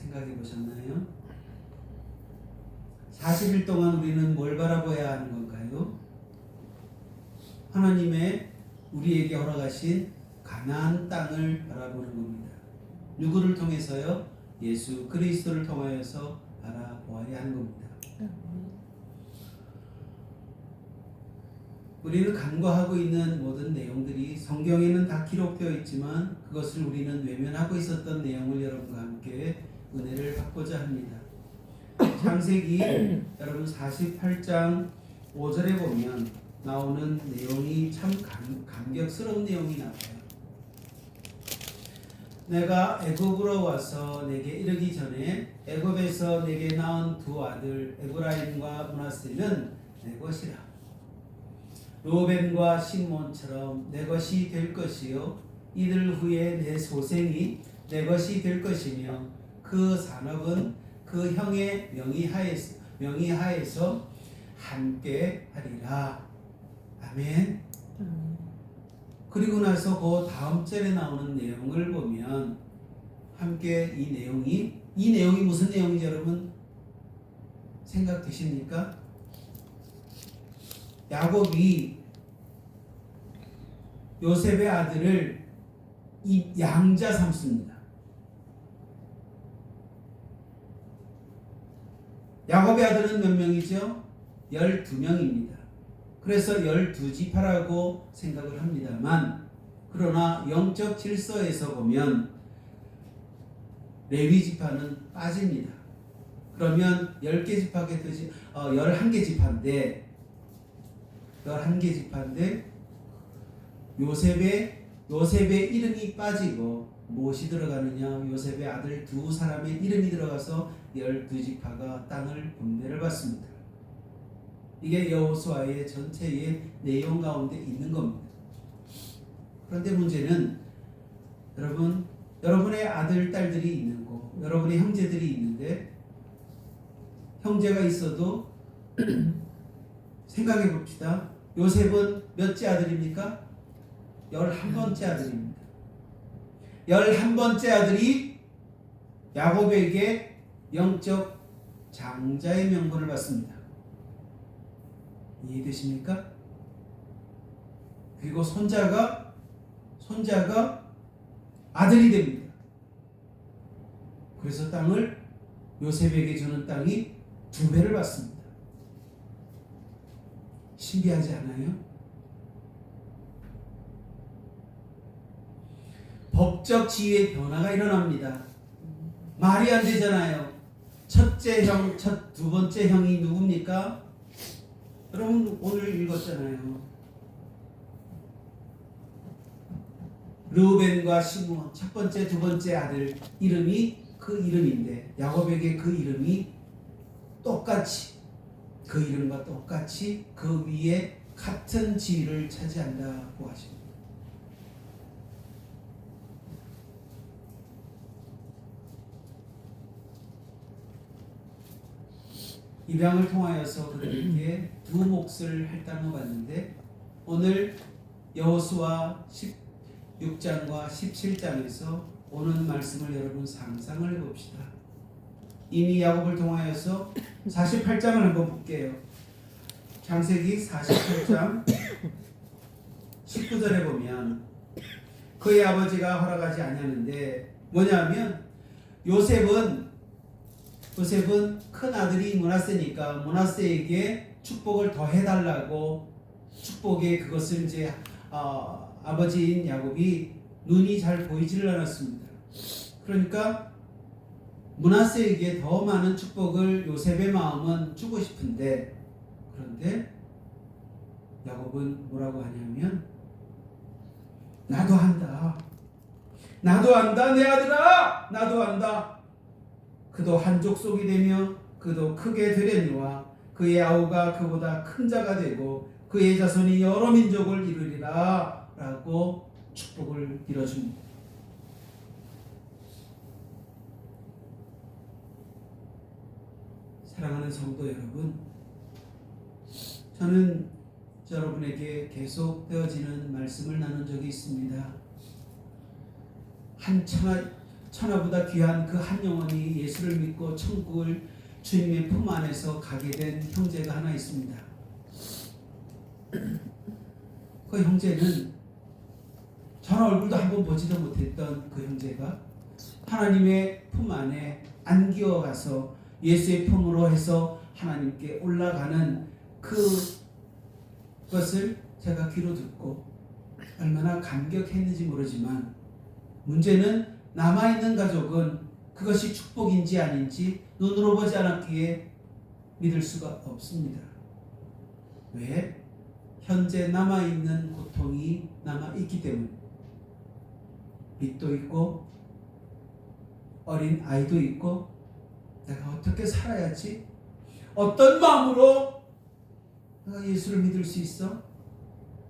생각해 보셨나요? 40일 동안 우리는 뭘 바라봐야 하는 건가요? 하나님의 우리에게 허락하신 가나안 땅을 바라보는 겁니다. 누구를 통해서요? 예수 그리스도를 통하여서 바라보아야 하는 겁니다. 우리는 간과하고 있는 모든 내용들이 성경에는 다 기록되어 있지만 그것을 우리는 외면하고 있었던 내용을 여러분과 함께 은혜를 받고자 합니다. 창세기 여러분 48장 5절에 보면 나오는 내용이 참 감격스러운 내용이 나와요. 내가 애굽으로 와서 내게 이르기 전에 애굽에서 내게 낳은 두 아들 에브라임과 므낫세는 내 것이라. 루벤과 시몬처럼 내 것이 될 것이요 이들 후에 내 소생이 내 것이 될 것이며 그 산업은 그 형의 명의하에서 함께 하리라. 아멘. 그리고 나서 그 다음 절에 나오는 내용을 보면 함께 이 내용이 무슨 내용인지 여러분 생각되십니까? 야곱이 요셉의 아들을 양자 삼습니다. 야곱의 아들은 몇 명이죠? 12명입니다. 그래서 12지파라고 생각을 합니다만 그러나 영적 질서에서 보면 레위 지파는 빠집니다. 그러면 10개 지파게 되지 11개 지파인데 요셉의 이름이 빠지고 무엇이 들어가느냐? 요셉의 아들 두 사람의 이름이 들어가서 12지파가 땅을 분배를 받습니다. 이게 여호수아의 전체의 내용 가운데 있는 겁니다. 그런데 문제는 여러분의 아들, 딸들이 있는 거, 여러분의 형제들이 있는데 형제가 있어도 생각해 봅시다. 요셉은 몇째 아들입니까? 11번째 아들입니다. 11번째 아들이 야곱에게 영적 장자의 명분을 받습니다. 이해되십니까? 그리고 손자가 아들이 됩니다. 그래서 땅을 요셉에게 주는 땅이 2배를 받습니다. 신기하지 않아요? 법적 지위의 변화가 일어납니다. 말이 안 되잖아요. 첫째 형, 두 번째 형이 누굽니까? 여러분 오늘 읽었잖아요. 르우벤과 시므온 첫 번째, 두 번째 아들 이름이 그 이름인데 야곱에게 그 이름이 똑같이 그 이름과 똑같이 그 위에 같은 지위를 차지한다고 하십니다. 입양을 통하여서 그들에게 두 몫을 할당해 봤는데 오늘 여호수아 16장과 17장에서 오는 말씀을 여러분 상상을 해봅시다. 이미 야곱을 통하여서 48장을 한번 볼게요. 창세기 48장 19절에 보면 그의 아버지가 허락하지 아니하는데 뭐냐면 요셉은 큰 아들이 므낫세니까 므낫세에게 축복을 더 해달라고 축복의 그것을 이제 아버지인 야곱이 눈이 잘 보이지를 않았습니다. 그러니까 므낫세에게 더 많은 축복을 요셉의 마음은 주고 싶은데 그런데 야곱은 뭐라고 하냐면 나도 한다 내 아들아 나도 한다. 그도 한 족속이 되며 그도 크게 되려니와 그의 아우가 그보다 큰 자가 되고 그의 자손이 여러 민족을 이루리라 라고 축복을 빌어줍니다. 사랑하는 성도 여러분, 저는 여러분에게 계속 되어지는 말씀을 나눈 적이 있습니다. 천하보다 귀한 그 한 영혼이 예수를 믿고 천국을 주님의 품 안에서 가게 된 형제가 하나 있습니다. 그 형제는 전 얼굴도 한번 보지도 못했던 그 형제가 하나님의 품 안에 안기어가서 예수의 품으로 해서 하나님께 올라가는 그것을 제가 귀로 듣고 얼마나 감격했는지 모르지만, 문제는 남아있는 가족은 그것이 축복인지 아닌지 눈으로 보지 않았기에 믿을 수가 없습니다. 왜? 현재 남아있는 고통이 남아있기 때문에. 빚도 있고 어린 아이도 있고, 내가 어떻게 살아야지? 어떤 마음으로 내가 예수를 믿을 수 있어?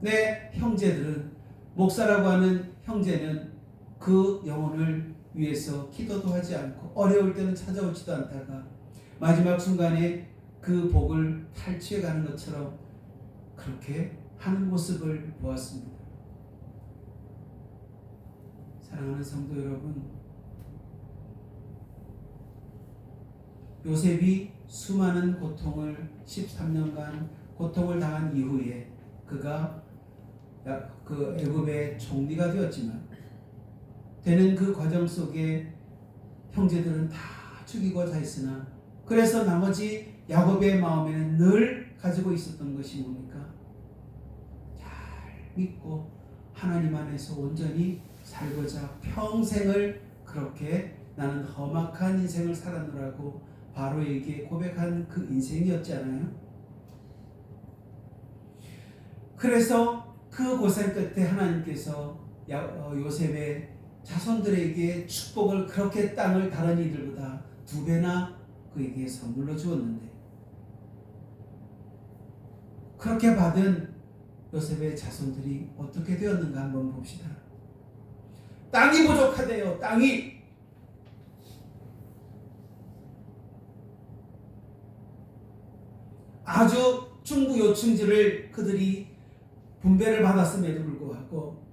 내 형제들은, 목사라고 하는 형제는 그 영혼을 위해서 기도도 하지 않고 어려울 때는 찾아오지도 않다가 마지막 순간에 그 복을 탈취해 가는 것처럼 그렇게 하는 모습을 보았습니다. 사랑하는 성도 여러분, 요셉이 수많은 고통을 13년간 고통을 당한 이후에 그가 그 애굽의 총리가 되었지만, 되는 그 과정 속에 형제들은 다 죽이고자 했으나, 그래서 나머지 야곱의 마음에는 늘 가지고 있었던 것이 뭡니까? 잘 믿고 하나님 안에서 온전히 살고자 평생을 그렇게 나는 험악한 인생을 살았노라고 바로에게 고백한 그 인생이었지 않아요? 그래서 그 고생 끝에 하나님께서 요셉의 자손들에게 축복을, 그렇게 땅을 다른 이들보다 2배나 그에게 선물로 주었는데, 그렇게 받은 요셉의 자손들이 어떻게 되었는가 한번 봅시다. 땅이 부족하대요. 땅이. 아주 중부 요충지를 그들이 분배를 받았음에도 불구하고,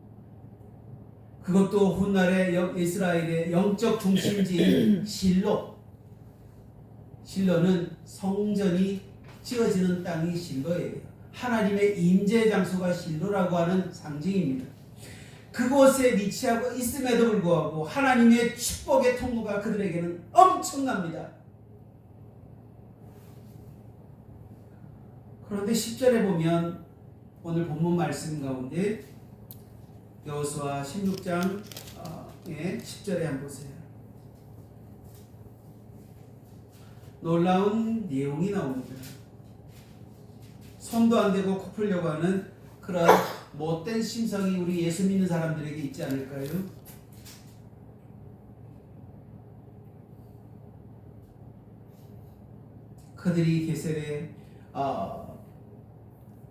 그것도 훗날의 이스라엘의 영적 중심지인 실로는 성전이 지어지는 땅이 실로예요. 하나님의 임재 장소가 실로라고 하는 상징입니다. 그곳에 위치하고 있음에도 불구하고 하나님의 축복의 통로가 그들에게는 엄청납니다. 그런데 10절에 보면, 오늘 본문 말씀 가운데 여호수아 16장의 10절에 한번 보세요. 놀라운 내용이 나옵니다. 손도 안 대고 코 풀려고 하는 그런 못된 심성이 우리 예수 믿는 사람들에게 있지 않을까요? 그들이 게셀에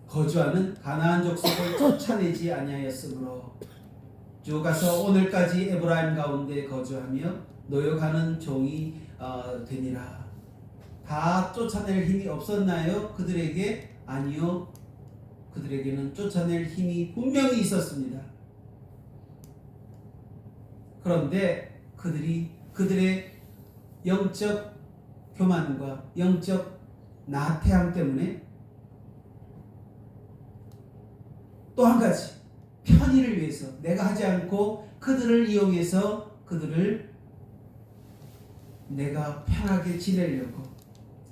거주하는 가나안 족속을 쫓아내지 아니하였으므로 쭉 가서 오늘까지 에브라임 가운데 거주하며 노역하는 종이 되니라. 다 쫓아낼 힘이 없었나요? 그들에게? 아니요. 그들에게는 쫓아낼 힘이 분명히 있었습니다. 그런데 그들의 영적 교만과 영적 나태함 때문에 또 한 가지, 편의를 위해서 내가 하지 않고 그들을 이용해서 그들을 내가 편하게 지내려고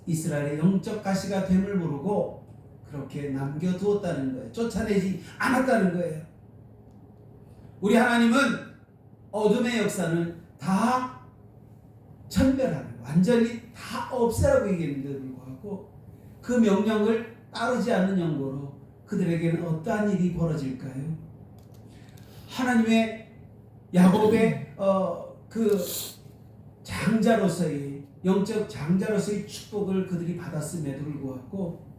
이스라엘의 영적 가시가 됨을 모르고 그렇게 남겨두었다는 거예요. 쫓아내지 않았다는 거예요. 우리 하나님은 어둠의 역사는 다 천멸하는, 완전히 다 없애라고 얘기했는데도 불구하고 그 명령을 따르지 않는 영고로 그들에게는 어떠한 일이 벌어질까요? 하나님의 야곱의 그 장자로서의, 영적 장자로서의 축복을 그들이 받았음에도 불구하고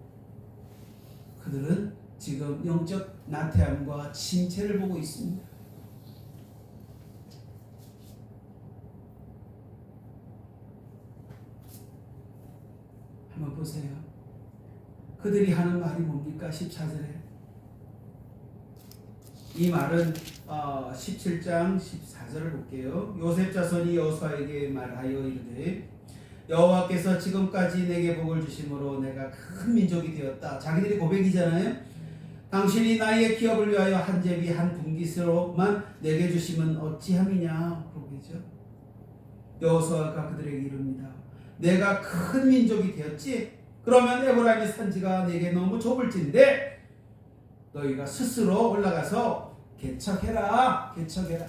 그들은 지금 영적 나태함과 침체를 보고 있습니다. 한번 보세요. 그들이 하는 말이 뭡니까? 14절에 이 말은 17장 14절을 볼게요. 요셉 자손이 여호수아에게 말하여 이르되 여호와께서 지금까지 내게 복을 주심으로 내가 큰 민족이 되었다. 자기들이 고백이잖아요. 당신이 나의 기업을 위하여 한 제비 한 분깃으로만 내게 주시면 어찌함이냐 그러겠죠. 여호수아가 그들에게 이릅니다. 내가 큰 민족이 되었지. 그러면 에브라임의 산지가 내게 너무 좁을진데 너희가 스스로 올라가서 개척해라. 개척해라.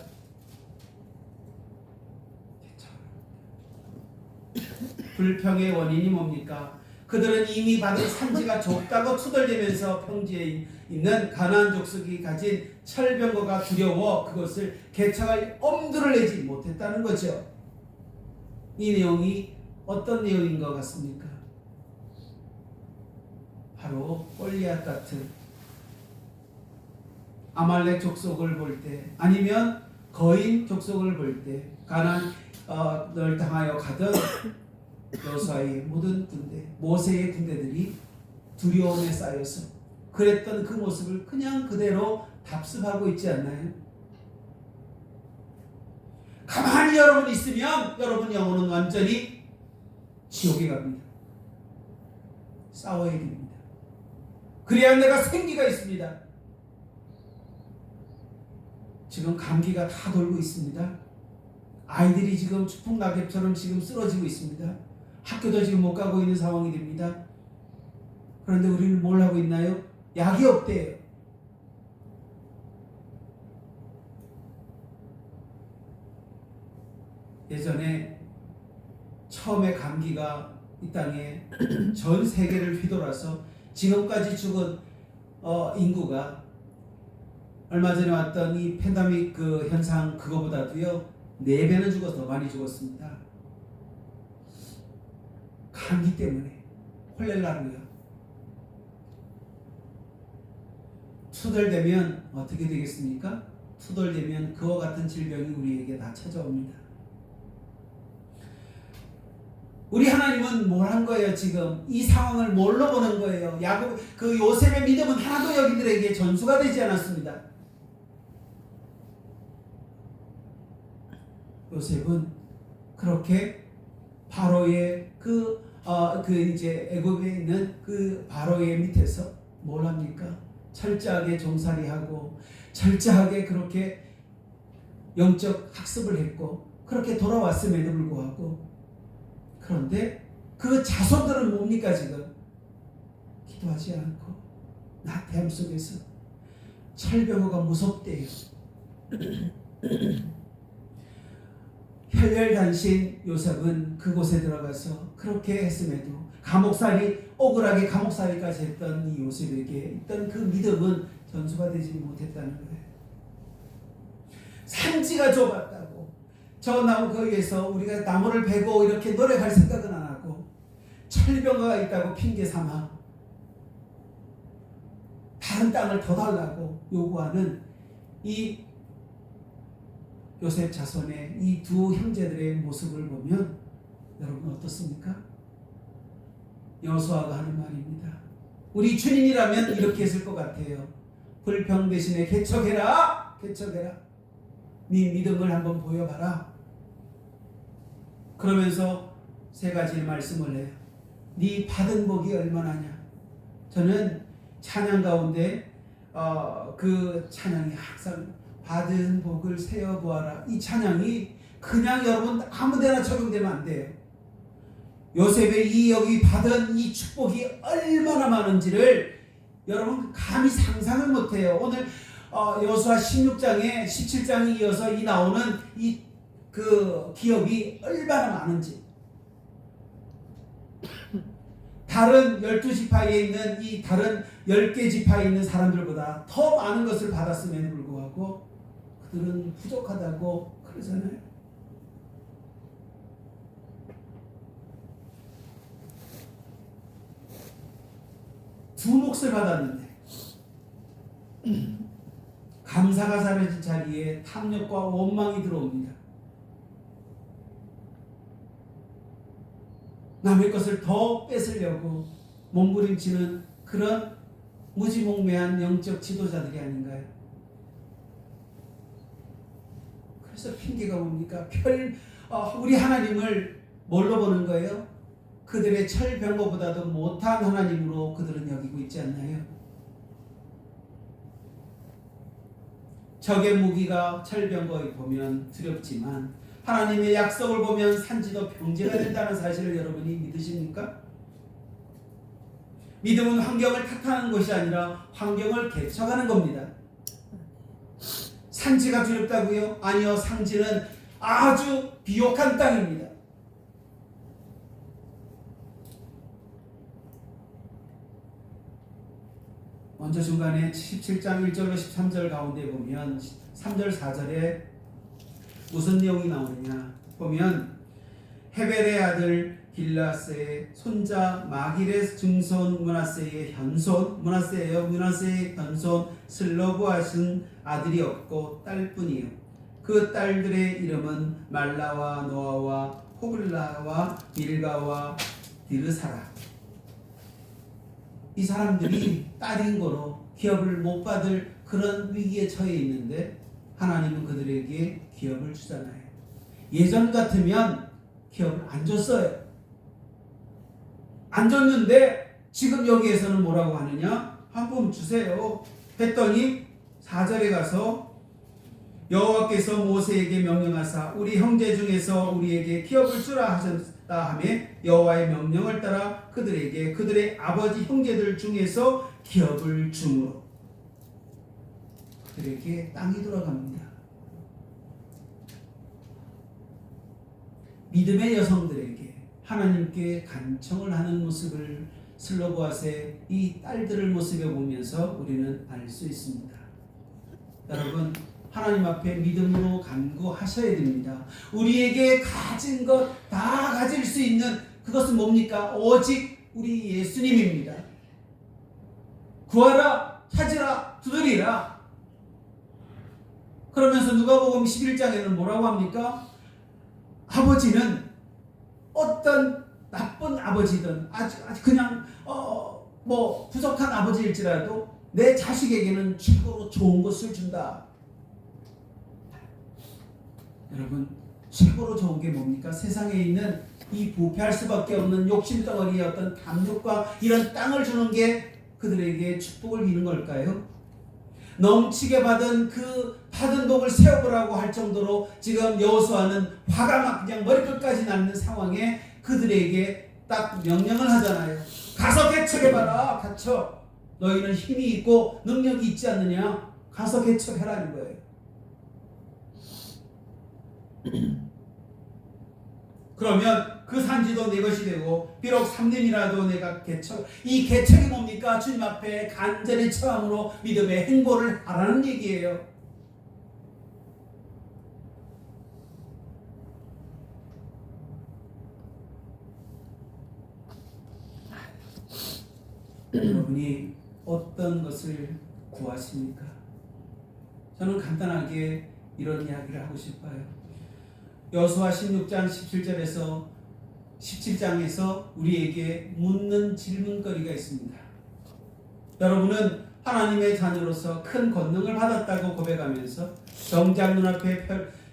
불평의 원인이 뭡니까? 그들은 이미 받은 산지가 좁다고 투덜대면서 평지에 있는 가나안 족속이 가진 철병거가 두려워 그것을 개척할 엄두를 내지 못했다는 거죠. 이 내용이 어떤 내용인 것 같습니까? 바로 골리앗 같은 아말렉 족속을 볼 때, 아니면 거인 족속을 볼 때, 가나안을 당하여 가던 여호수아의 모든 군대, 모세의 군대들이 두려움에 쌓여서 그랬던 그 모습을 그냥 그대로 답습하고 있지 않나요? 가만히 여러분 있으면 여러분 영혼은 완전히 지옥에 갑니다. 싸워야 됩니다. 그래야 내가 생기가 있습니다. 지금 감기가 다 돌고 있습니다. 아이들이 지금 추풍 낙엽처럼 지금 쓰러지고 있습니다. 학교도 지금 못 가고 있는 상황이 됩니다. 그런데 우리는 뭘 하고 있나요? 약이 없대요. 예전에 처음에 감기가 이 땅에 전 세계를 휘돌아서 지금까지 죽은 인구가 얼마 전에 왔던 이 팬데믹 그 현상 그거보다도요 4배는 죽어서 더 많이 죽었습니다. 감기 때문에 콜레라로요. 투덜대면 어떻게 되겠습니까? 투덜대면 그와 같은 질병이 우리에게 다 찾아옵니다. 우리 하나님은 뭘 한 거예요? 지금 이 상황을 뭘로 보는 거예요? 야곱 그 요셉의 믿음은 하나도 여기들에게 전수가 되지 않았습니다. 요셉은 그렇게 바로의 이제 애굽에 있는 그 바로의 밑에서 뭘 합니까? 철저하게 종살이하고 철저하게 그렇게 영적 학습을 했고 그렇게 돌아왔음에도 불구하고 그런데 그 자손들은 뭡니까 지금? 기도하지 않고 나태함 속에서 철병호가 무섭대요. 혈혈단신 요셉은 그곳에 들어가서 그렇게 했음에도 억울하게 감옥살이까지 했던 이 요셉에게 있던 그 믿음은 전수가 되지 못했다는 거예요. 산지가 좁았다고 저 나무 거기에서 우리가 나무를 베고 이렇게 노력할 생각은 안 하고 철병가가 있다고 핑계 삼아 다른 땅을 더 달라고 요구하는 이 요셉 자손의 이 두 형제들의 모습을 보면 여러분 어떻습니까? 여호수아가 하는 말입니다. 우리 주님이라면 이렇게 했을 것 같아요. 불평 대신에 개척해라. 개척해라. 네 믿음을 한번 보여봐라. 그러면서 3가지의 말씀을 해요. 네 받은 복이 얼마나냐. 저는 찬양 가운데 그 찬양이 항상 받은 복을 세어보아라. 이 찬양이 그냥 여러분 아무데나 적용되면 안 돼요. 요셉의 여기 받은 이 축복이 얼마나 많은지를 여러분 감히 상상을 못해요. 오늘 여호수아 16장에 17장에 이어서 이 나오는 이 그 기업이 얼마나 많은지 다른 12지파에 있는 이 다른 10개 지파에 있는 사람들보다 더 많은 것을 받았음에도 불구하고 그들은 부족하다고 그러잖아요. 두 몫을 받았는데 감사가 사라진 자리에 탐욕과 원망이 들어옵니다. 남의 것을 더 뺏으려고 몸부림치는 그런 무지몽매한 영적 지도자들이 아닌가요? 그래서 핑계가 뭡니까? 우리 하나님을 뭘로 보는 거예요? 그들의 철병거보다도 못한 하나님으로 그들은 여기고 있지 않나요? 적의 무기가 철병거에 보면 두렵지만 하나님의 약속을 보면 산지도 병제가 된다는 사실을 여러분이 믿으십니까? 믿음은 환경을 탓하는 것이 아니라 환경을 개척하는 겁니다. 산지가 두렵다고요? 아니요, 산지는 아주 비옥한 땅입니다. 먼저 중간에 17장 1절로 13절 가운데 보면 3절 4절에 무슨 내용이 나오느냐 보면 헤벨의 아들 길라스의 손자 마길의 증손 므낫세의 현손 므낫세의 현손 슬로브하신 아들이 없고 딸뿐이요 그 딸들의 이름은 말라와 노아와 호글라와 밀가와 디르사라. 이 사람들이 딸인 거로 기업을 못 받을 그런 위기에 처해 있는데 하나님은 그들에게 기업을 주잖아요. 예전 같으면 기업을 안 줬어요. 안 줬는데 지금 여기에서는 뭐라고 하느냐? 한번 주세요 했더니 4절에 가서 여호와께서 모세에게 명령하사 우리 형제 중에서 우리에게 기업을 주라 하셨다 하며 여호와의 명령을 따라 그들에게 그들의 아버지 형제들 중에서 기업을 주므로 그들에게 땅이 돌아갑니다. 믿음의 여성들에게 하나님께 간청을 하는 모습을 슬로보앗의 이 딸들을 모습에 보면서 우리는 알 수 있습니다. 여러분, 하나님 앞에 믿음으로 간구하셔야 됩니다. 우리에게 가진 것 다 가질 수 있는 그것은 뭡니까? 오직 우리 예수님입니다. 구하라, 찾으라, 두드리라. 그러면서 누가복음 11장에는 뭐라고 합니까? 아버지는 어떤 나쁜 아버지든 아주 그냥 부족한 아버지일지라도 내 자식에게는 최고로 좋은 것을 준다. 여러분, 최고로 좋은 게 뭡니까? 세상에 있는 이 부패할 수밖에 없는 욕심덩어리의 어떤 담력과 이런 땅을 주는 게 그들에게 축복을 비는 걸까요? 넘치게 받은 복을 세워보라고 할 정도로 지금 여호수아는 화가 막 그냥 머리끝까지 나는 상황에 그들에게 딱 명령을 하잖아요. 가서 개척해봐라. 개척. 너희는 힘이 있고 능력이 있지 않느냐? 가서 개척해라는 거예요. 그러면 그 산지도 내 것이 되고 비록 3년이라도 내가 이 개척이 뭡니까? 주님 앞에 간절히 처함으로 믿음의 행보를 하라는 얘기예요. 여러분이 어떤 것을 구하십니까? 저는 간단하게 이런 이야기를 하고 싶어요. 여호수아 16장 17장에서 우리에게 묻는 질문거리가 있습니다. 여러분은 하나님의 자녀로서 큰 권능을 받았다고 고백하면서 정작 눈앞에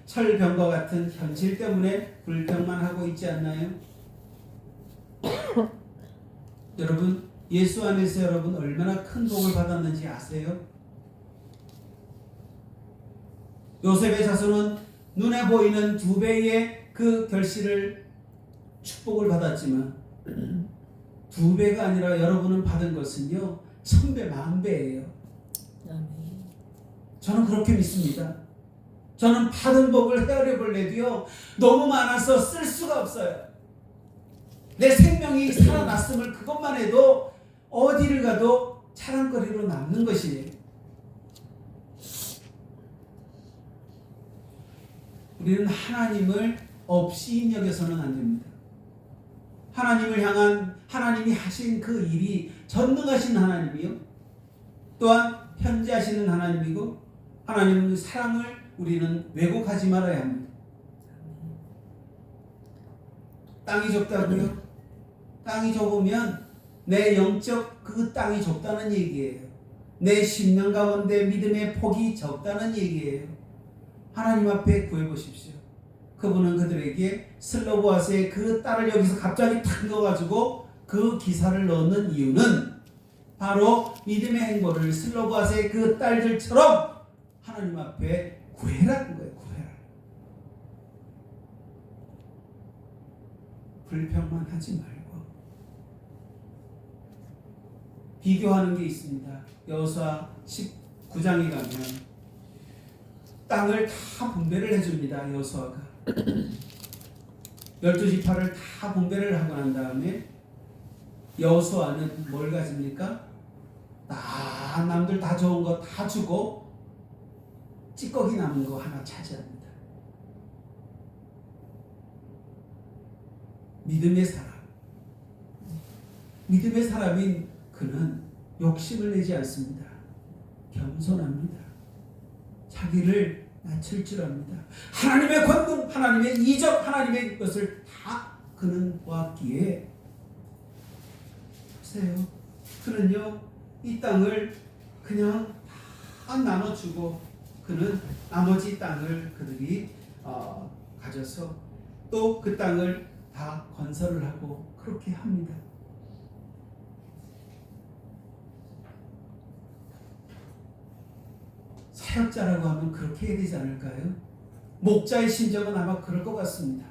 철병과 같은 현실 때문에 불평만 하고 있지 않나요? 여러분, 예수 안에서 여러분 얼마나 큰 복을 받았는지 아세요? 요셉의 자손은 눈에 보이는 2배의 그 결실을 축복을 받았지만 2배가 아니라 여러분은 받은 것은요 1000배, 10,000배예요. 저는 그렇게 믿습니다. 저는 받은 복을 헤아려 볼래도요 너무 많아서 쓸 수가 없어요. 내 생명이 살아났음을 그것만 해도 어디를 가도 자랑거리로 남는 것이에요. 우리는 하나님을 없이 입력해서는 안 됩니다. 하나님을 향한 하나님이 하신 그 일이 전능하신 하나님이요. 또한 편지하시는 하나님이고 하나님의 사랑을 우리는 왜곡하지 말아야 합니다. 땅이 좁다고요? 땅이 좁으면 내 영적 그 땅이 좁다는 얘기예요. 내 심령 가운데 믿음의 폭이 적다는 얘기예요. 하나님 앞에 구해보십시오. 그분은 그들에게 슬로보아스의 그 딸을 여기서 갑자기 탁 넣어가지고 그 기사를 넣는 이유는 바로 믿음의 행보를 슬로보아스의 그 딸들처럼 하나님 앞에 구해라는 거예요. 구해라. 불평만 하지 말고. 비교하는 게 있습니다. 여호수아 19장에 가면 땅을 다 분배를 해줍니다. 여호수아가 12지파를 다 분배를 하고 난 다음에 여호수아는 뭘 가집니까? 남들 다 좋은 거 다 주고 찌꺼기 남은 거 하나 차지합니다. 믿음의 사람, 믿음의 사람인 그는 욕심을 내지 않습니다. 겸손합니다. 자기를 낮출 줄 압니다. 하나님의 권능, 하나님의 이적, 하나님의 것을 다 그는 보았기에 보세요. 그는요 이 땅을 그냥 다 나눠주고 그는 나머지 땅을 그들이 가져서 또 그 땅을 다 건설을 하고 그렇게 합니다. 사역자라고 하면 그렇게 해야 되지 않을까요? 목자의 심정은 아마 그럴 것 같습니다.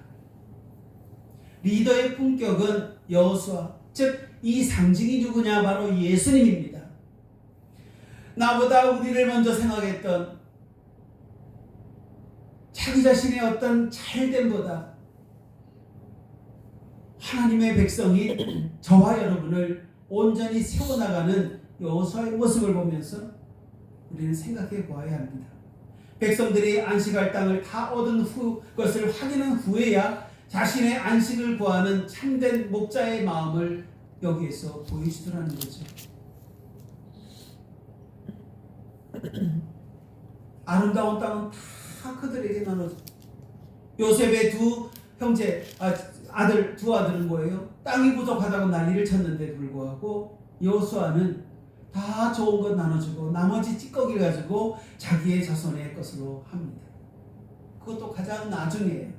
리더의 품격은 여호수아, 즉 이 상징이 누구냐? 바로 예수님입니다. 나보다 우리를 먼저 생각했던 자기 자신의 어떤 잘됨보다 하나님의 백성이 저와 여러분을 온전히 세워나가는 여호수아의 모습을 보면서 우리는 생각해 보아야 합니다. 백성들이 안식할 땅을 다 얻은 것을 확인한 후에야 자신의 안식을 구하는 참된 목자의 마음을 여기에서 보여주더라는 거죠. 아름다운 땅은 다 그들에게 나눠. 요셉의 두 형제, 두 아들은 뭐예요? 땅이 부족하다고 난리를 쳤는데 불구하고 여호수아는 다 좋은 것 나눠주고 나머지 찌꺼기를 가지고 자기의 자손의 것으로 합니다. 그것도 가장 나중이에요.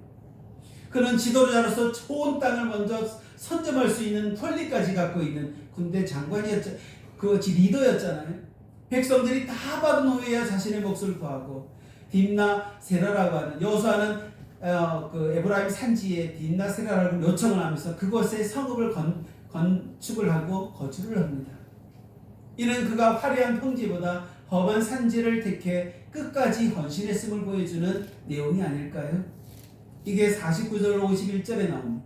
그는 지도자로서 좋은 땅을 먼저 선점할 수 있는 권리까지 갖고 있는 군대 장관이었죠. 그것이 리더였잖아요. 백성들이 다 받은 후에야 자신의 몫을 구하고 딥나 세라라고 하는 여호수아는 그 에브라임 산지에 딥나 세라라고 요청을 하면서 그곳에 성읍을 건축을 하고 거주를 합니다. 이는 그가 화려한 평지보다 험한 산지를 택해 끝까지 헌신했음을 보여주는 내용이 아닐까요? 이게 49절 51절에 나옵니다.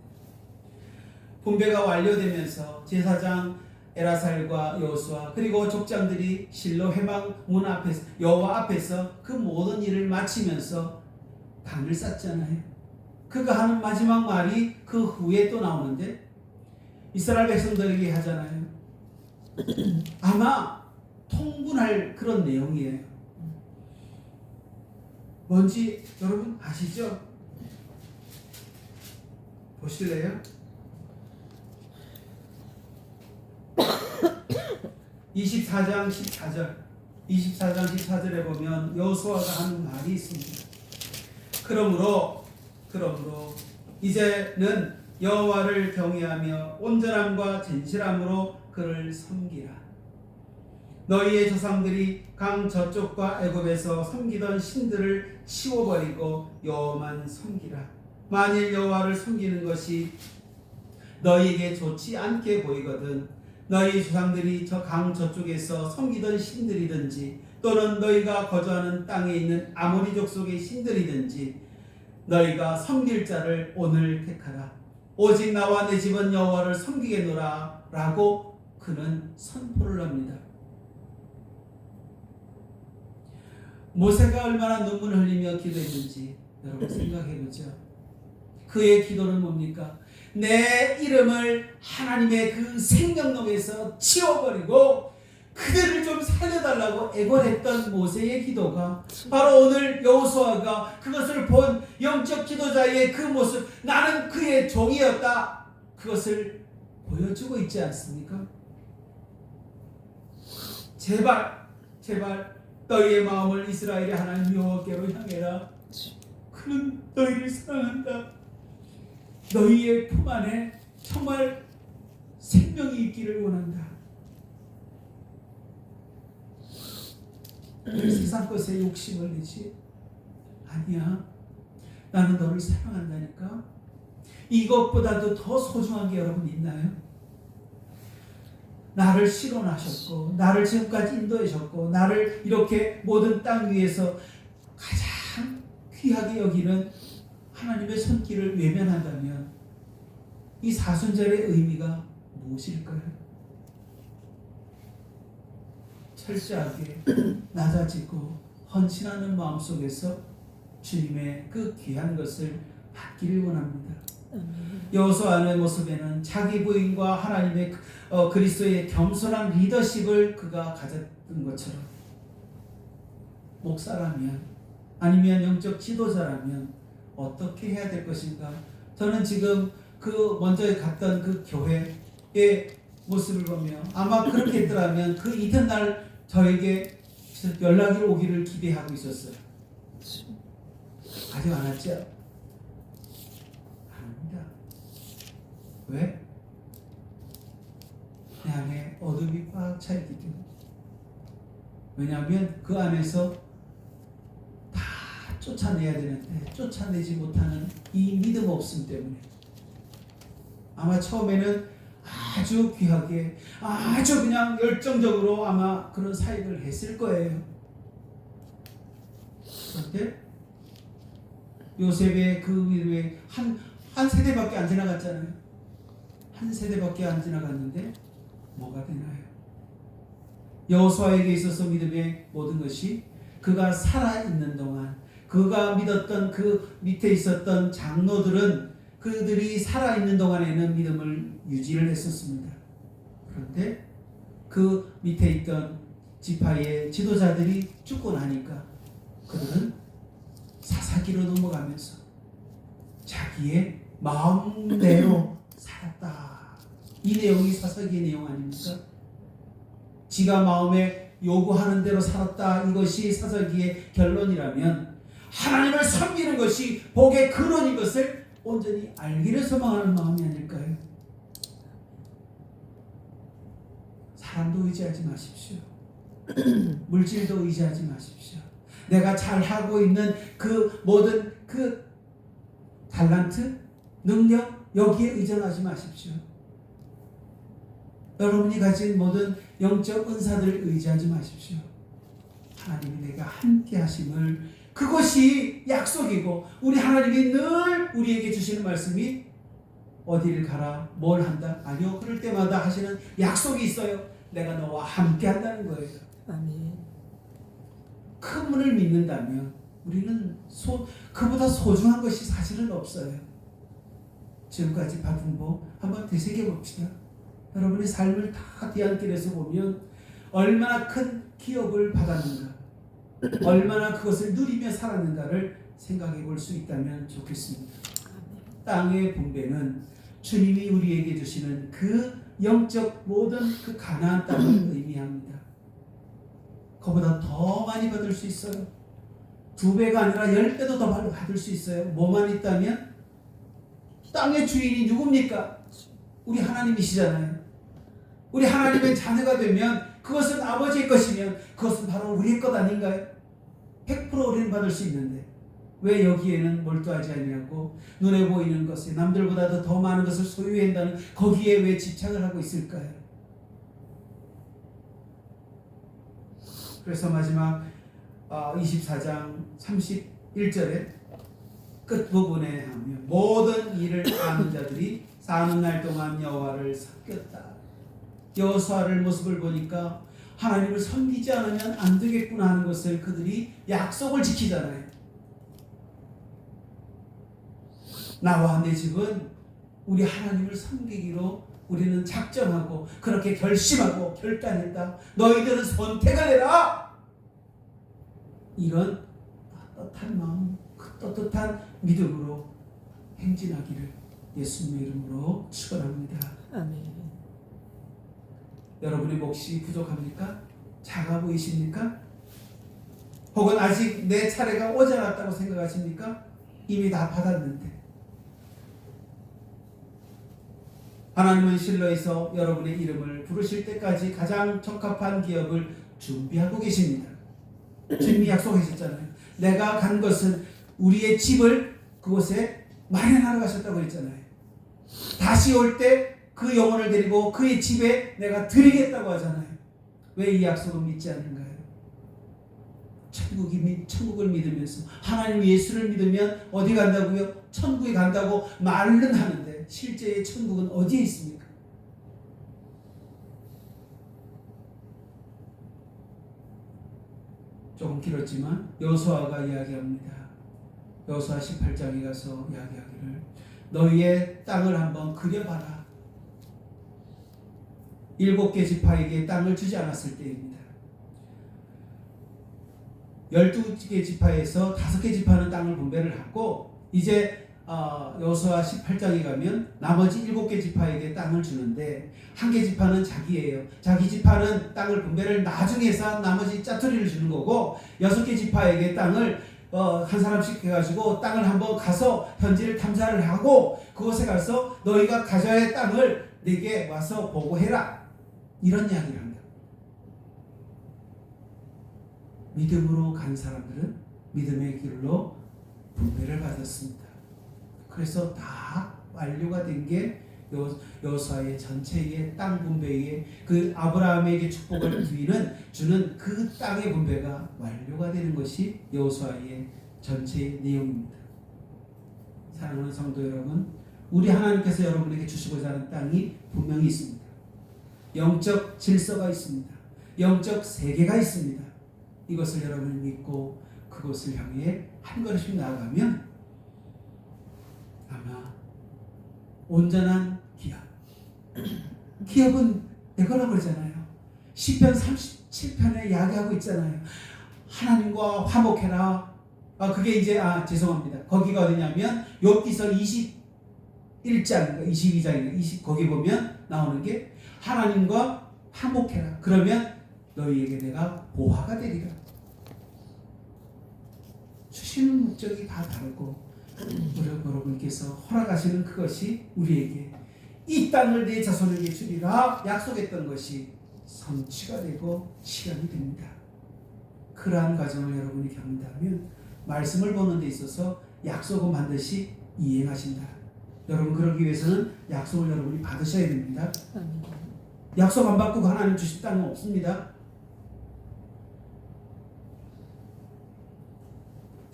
분배가 완료되면서 제사장 에라살과 여호수아 그리고 족장들이 실로 회막 문 앞에서 여호와 앞에서 그 모든 일을 마치면서 단을 쌓잖아요. 그가 하는 마지막 말이 그 후에 또 나오는데 이스라엘 백성들에게 하잖아요. 아마 통분할 그런 내용이에요. 뭔지 여러분 아시죠? 보실래요? 24장 14절에 보면 여호수아가 하는 말이 있습니다. 그러므로 이제는 여호와를 경외하며 온전함과 진실함으로 그를 섬기라. 너희의 조상들이 강 저쪽과 애굽에서 섬기던 신들을 치워버리고 여호와만 섬기라. 만일 여호와를 섬기는 것이 너희에게 좋지 않게 보이거든 너희 조상들이 저 강 저쪽에서 섬기던 신들이든지 또는 너희가 거주하는 땅에 있는 아모리 족속의 신들이든지 너희가 섬길 자를 오늘 택하라. 오직 나와 내 집은 여호와를 섬기겠노라 라고 그는 선포를 합니다. 모세가 얼마나 눈물을 흘리며 기도했는지 여러분 생각해보죠. 그의 기도는 뭡니까? 내 이름을 하나님의 그 생명록에서 지워버리고 그들을 좀 살려달라고 애걸했던 모세의 기도가 바로 오늘 여호수아가 그것을 본 영적 기도자의 그 모습, 나는 그의 종이었다, 그것을 보여주고 있지 않습니까? 제발 너희의 마음을 이스라엘의 하나님 여호와께로 향해라. 그는 너희를 사랑한다. 너희의 품 안에 정말 생명이 있기를 원한다. 세상 것에 욕심을 내지 아니야. 나는 너를 사랑한다니까. 이것보다도 더 소중한 게 여러분 있나요? 나를 실현하셨고, 나를 지금까지 인도하셨고, 나를 이렇게 모든 땅 위에서 가장 귀하게 여기는 하나님의 손길을 외면한다면 이 사순절의 의미가 무엇일까요? 철저하게 낮아지고 헌신하는 마음속에서 주님의 그 귀한 것을 받기를 원합니다. 여호수아의 모습에는 자기 부인과 하나님의 그리스도의 겸손한 리더십을 그가 가졌던 것처럼 목사라면 아니면 영적 지도자라면 어떻게 해야 될 것인가? 저는 지금 그 먼저 갔던 그 교회의 모습을 보며 아마 그렇게 했더라면 그 이튿날 저에게 연락이 오기를 기대하고 있었어요. 아직 안 왔죠? 아닙니다. 왜? 내 안에 어둠이 꽉 차있기 때문에. 왜냐하면 그 안에서 다 쫓아내야 되는데 쫓아내지 못하는 이 믿음 없음 때문에. 아마 처음에는 아주 귀하게 아주 그냥 열정적으로 아마 그런 사역을 했을 거예요. 그런데 요셉의 그 믿음에 한 세대밖에 안 지나갔잖아요. 한 세대밖에 안 지나갔는데 뭐가 되나요? 여호수아에게 있어서 믿음의 모든 것이 그가 살아있는 동안 그가 믿었던 그 밑에 있었던 장로들은 그들이 살아있는 동안에는 믿음을 유지를 했었습니다. 그런데 그 밑에 있던 지파의 지도자들이 죽고 나니까 그들은 사사기로 넘어가면서 자기의 마음대로 살았다. 이 내용이 사사기의 내용 아닙니까? 지가 마음에 요구하는 대로 살았다. 이것이 사사기의 결론이라면 하나님을 섬기는 것이 복의 근원인 것을 온전히 알기를 소망하는 마음이 아닐까요? 사람도 의지하지 마십시오. 물질도 의지하지 마십시오. 내가 잘하고 있는 그 모든 그 달란트, 능력 여기에 의존하지 마십시오. 여러분이 가진 모든 영적 은사들을 의지하지 마십시오. 하나님이 내가 함께 하심을 그것이 약속이고 우리 하나님이 늘 우리에게 주시는 말씀이 어디를 가라 뭘 한다 아니요 그럴 때마다 하시는 약속이 있어요. 내가 너와 함께 한다는 거예요. 아멘. 그분을 믿는다면 우리는 그보다 소중한 것이 사실은 없어요. 지금까지 받은 복 한번 되새겨 봅시다. 여러분의 삶을 다 뒤안길에서 보면 얼마나 큰 기업을 받았는가, 얼마나 그것을 누리며 살았는가를 생각해 볼 수 있다면 좋겠습니다. 땅의 분배는 주님이 우리에게 주시는 그 영적 모든 그 가나안 땅을 의미합니다. 그보다 더 많이 받을 수 있어요. 2배가 아니라 10배도 더 받을 수 있어요. 뭐만 있다면 땅의 주인이 누굽니까? 우리 하나님이시잖아요. 우리 하나님의 자녀가 되면 그것은 아버지의 것이면 그것은 바로 우리의 것 아닌가요? 100% 우리는 받을 수 있는데 왜 여기에는 몰두하지 아니하고 눈에 보이는 것에 남들보다도 더 많은 것을 소유한다는 거기에 왜 집착을 하고 있을까요? 그래서 마지막 24장 31절에 끝부분에 하면 모든 일을 아는 자들이 사는 날 동안 여호와를 섬겼다. 여호수아를 모습을 보니까 하나님을 섬기지 않으면 안 되겠구나 하는 것을 그들이 약속을 지키잖아요. 나와 내 집은 우리 하나님을 섬기기로 우리는 작정하고 그렇게 결심하고 결단했다. 너희들은 선택을 해라. 이런 떳떳한 마음, 그 떳떳한 믿음으로 행진하기를 예수님의 이름으로 축원합니다. 아멘. 여러분의 몫이 부족합니까? 작아 보이십니까? 혹은 아직 내 차례가 오지 않았다고 생각하십니까? 이미 다 받았는데. 하나님은 실로에서 여러분의 이름을 부르실 때까지 가장 적합한 기업을 준비하고 계십니다. 주님이 약속하셨잖아요. 내가 간 것은 우리의 집을 그곳에 마련하러 가셨다고 했잖아요. 다시 올 때 그 영혼을 데리고 그의 집에 내가 드리겠다고 하잖아요. 왜 이 약속을 믿지 않는가요? 천국을 믿으면서 하나님 예수를 믿으면 어디 간다고요? 천국에 간다고 말은 하는데 실제의 천국은 어디에 있습니까? 조금 길었지만 여호수아가 이야기합니다. 여호수아 18장에 가서 이야기하기를 너희의 땅을 한번 그려봐라. 7개 지파에게 땅을 주지 않았을 때입니다. 12개 지파에서 5개 지파는 땅을 분배를 하고 이제 여호수아 18장에 가면 나머지 7개 지파에게 땅을 주는데 한 개 지파는 자기예요. 자기 지파는 땅을 분배를 나중에 해서 나머지 짜투리를 주는 거고 6개 지파에게 땅을 한 사람씩 해가지고 땅을 한번 가서 현지를 탐사를 하고 그곳에 가서 너희가 가져야 할 땅을 내게 와서 보고해라. 이런 이야기를 합니다. 믿음으로 간 사람들은 믿음의 길로 분배를 받았습니다. 그래서 다 완료가 된 게 여호수아의 전체의 땅 분배의 그 아브라함에게 축복을 주는 그 땅의 분배가 완료가 되는 것이 여호수아의 전체의 내용입니다. 사랑하는 성도 여러분, 우리 하나님께서 여러분에게 주시고자 하는 땅이 분명히 있습니다. 영적 질서가 있습니다. 영적 세계가 있습니다. 이것을 여러분이 믿고 그것을 향해 한 걸음씩 나아가면 아마 온전한 기업. 기업은 내거라고 그러잖아요. 시편 37편에 이야기하고 있잖아요. 하나님과 화목해라. 그게 이제 죄송합니다. 거기가 어디냐면 욥기서 21장인가 22장인가 거기 보면 나오는 게 하나님과 화목해라. 그러면 너희에게 내가 보화가 되리라. 주시는 목적이 다 다르고 여러분께서 허락하시는 그것이 우리에게 이 땅을 내 자손에게 주리라 약속했던 것이 성취가 되고 실현이 됩니다. 그러한 과정을 여러분이 겪는다면 말씀을 보는 데 있어서 약속은 반드시 이행하신다. 여러분 그러기 위해서는 약속을 여러분이 받으셔야 됩니다. 약속 안 받고 하나님 주실 땅은 없습니다.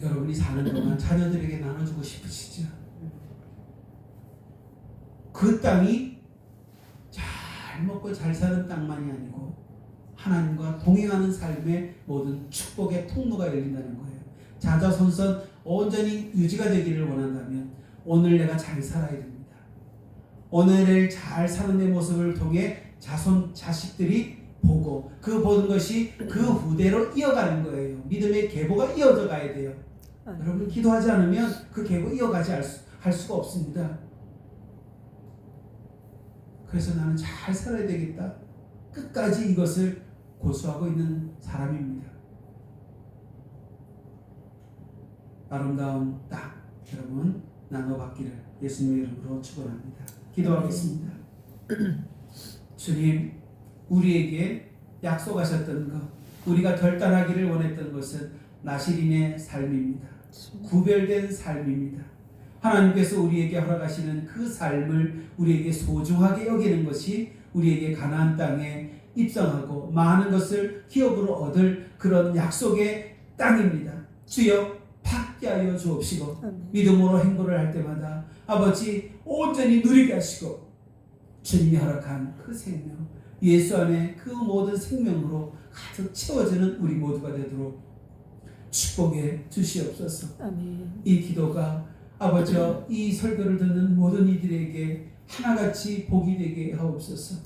여러분이 사는 동안 자녀들에게 나눠주고 싶으시죠? 그 땅이 잘 먹고 잘 사는 땅만이 아니고 하나님과 동행하는 삶의 모든 축복의 통로가 열린다는 거예요. 자자손손 온전히 유지가 되기를 원한다면 오늘 내가 잘 살아야 됩니다. 오늘을 잘 사는 내 모습을 통해 자식들이 보고 그 보는 것이 그 후대로 이어가는 거예요. 믿음의 계보가 이어져 가야 돼요. 여러분 기도하지 않으면 그 계보 이어가지 할 수가 없습니다. 그래서 나는 잘 살아야 되겠다. 끝까지 이것을 고수하고 있는 사람입니다. 아름다운 땅 여러분 나눠받기를 예수님의 이름으로 축원합니다. 기도하겠습니다. 주님, 우리에게 약속하셨던 것, 우리가 결단하기를 원했던 것은 나실인의 삶입니다. 구별된 삶입니다. 하나님께서 우리에게 허락하시는 그 삶을 우리에게 소중하게 여기는 것이 우리에게 가나안 땅에 입성하고 많은 것을 기업으로 얻을 그런 약속의 땅입니다. 주여 받게 하여 주옵시고 믿음으로 행보를 할 때마다 아버지 온전히 누리게 하시고 주님이 허락한 그 생명 예수 안에 그 모든 생명으로 가득 채워지는 우리 모두가 되도록 축복해 주시옵소서. 아멘. 이 기도가 아버지 이 설교를 듣는 모든 이들에게 하나같이 복이 되게 하옵소서.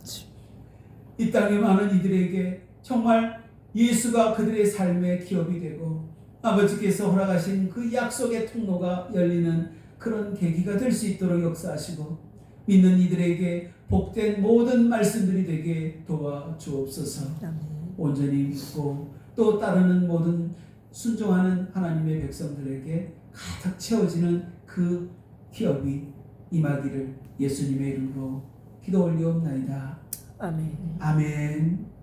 이 땅에 많은 이들에게 정말 예수가 그들의 삶의 기업이 되고 아버지께서 허락하신 그 약속의 통로가 열리는 그런 계기가 될 수 있도록 역사하시고 믿는 이들에게 복된 모든 말씀들이 되게 도와주옵소서. 온전히 믿고 또 따르는 모든 순종하는 하나님의 백성들에게 가득 채워지는 그 기업이 임하기를 예수님의 이름으로 기도 올리옵나이다. 아멘. 아멘.